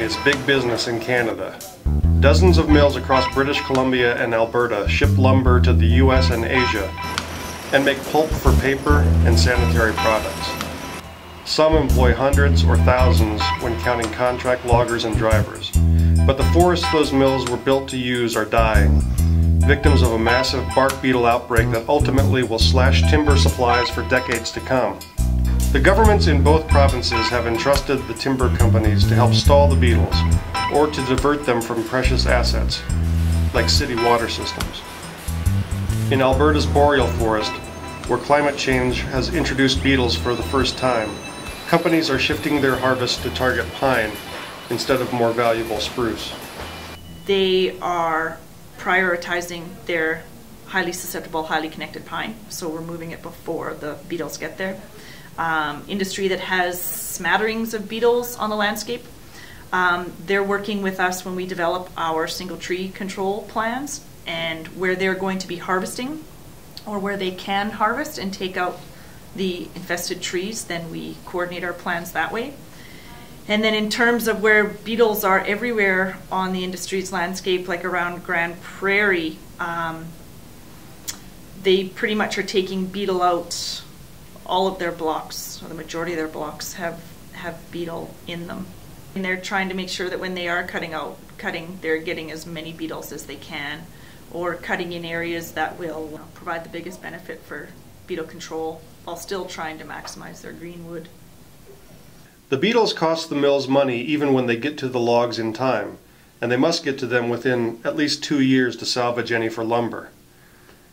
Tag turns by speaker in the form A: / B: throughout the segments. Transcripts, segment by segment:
A: is big business in Canada. Dozens of mills across British Columbia and Alberta ship lumber to the US and Asia and make pulp for paper and sanitary products. Some employ hundreds or thousands when counting contract loggers and drivers. But the forests those mills were built to use are dying, victims of a massive bark beetle outbreak that ultimately will slash timber supplies for decades to come. The governments in both provinces have entrusted the timber companies to help stall the beetles, or to divert them from precious assets, like city water systems. In Alberta's boreal forest, where climate change has introduced beetles for the first time, companies are shifting their harvest to target pine instead of more valuable spruce.
B: They are prioritizing their highly susceptible, highly connected pine, so we're moving it before the beetles get there. Industry that has smatterings of beetles on the landscape, they're working with us when we develop our single tree control plans, and where they're going to be harvesting or where they can harvest and take out the infested trees, then we coordinate our plans that way. And then in terms of where beetles are everywhere on the industry's landscape, like around Grand Prairie, they pretty much are taking beetle out. All of their blocks, or the majority of their blocks, have beetle in them. And they're trying to make sure that when they are cutting, they're getting as many beetles as they can, or cutting in areas that will provide the biggest benefit for beetle control, while still trying to maximize their greenwood.
A: The beetles cost the mills money even when they get to the logs in time, and they must get to them within at least 2 years to salvage any for lumber.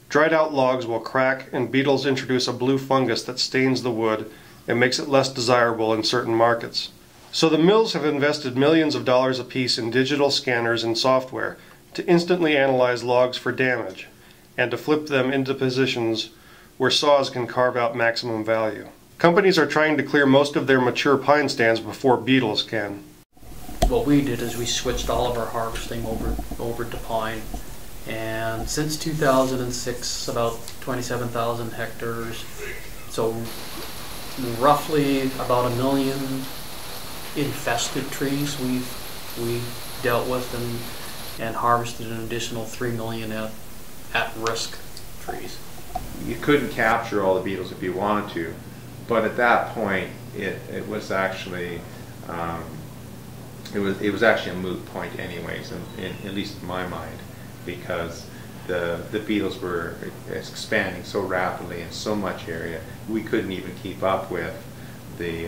A: Dried out logs will crack, and beetles introduce a blue fungus that stains the wood and makes it less desirable in certain markets. So the mills have invested millions of dollars apiece in digital scanners and software to instantly analyze logs for damage and to flip them into positions where saws can carve out maximum value. Companies are trying to clear most of their mature pine stands before beetles can.
C: What we did is we switched all of our harvesting over to pine. And since 2006, about 27,000 hectares, so roughly about 1 million infested trees we dealt with, and harvested an additional 3 million at-risk trees.
D: You couldn't capture all the beetles if you wanted to, but at that point it was actually it was actually a moot point anyways, at least in my mind, because the beetles were expanding so rapidly in so much area, we couldn't even keep up with the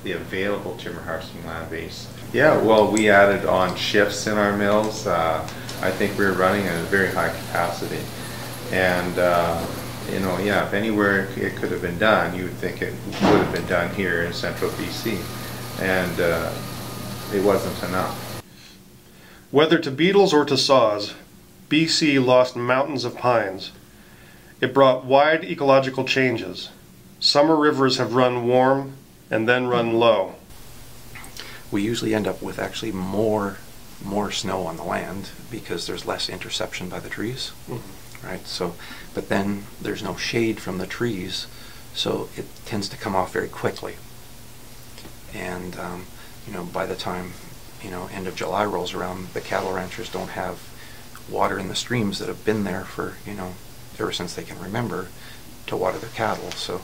D: available timber harvesting land base. Yeah, well, we added on shifts in our mills. I think we were running at a very high capacity, and you know, yeah, if anywhere it could have been done, you would think it would have been done here in central BC, and it wasn't enough.
A: Whether to beetles or to saws, BC lost mountains of pines. It brought wide ecological changes. Summer rivers have run warm and then run low.
E: We usually end up with actually more snow on the land because there's less interception by the trees, right? So, but then there's no shade from the trees, so it tends to come off very quickly. And you know, by the time end of July rolls around, the cattle ranchers don't have water in the streams that have been there for ever since they can remember to water their cattle. So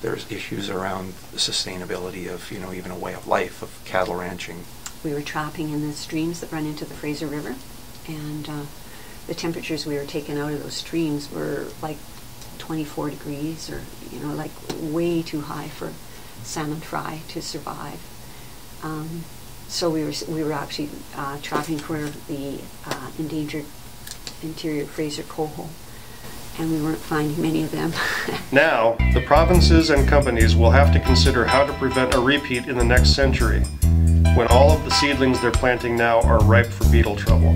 E: there's issues around the sustainability of even a way of life of cattle ranching.
F: We were trapping in the streams that run into the Fraser River, and the temperatures we were taking out of those streams were like 24 degrees, or like way too high for salmon fry to survive. So we were actually trapping for the endangered interior Fraser coho, and we weren't finding many of them.
A: Now, the provinces and companies will have to consider how to prevent a repeat in the next century, when all of the seedlings they're planting now are ripe for beetle trouble.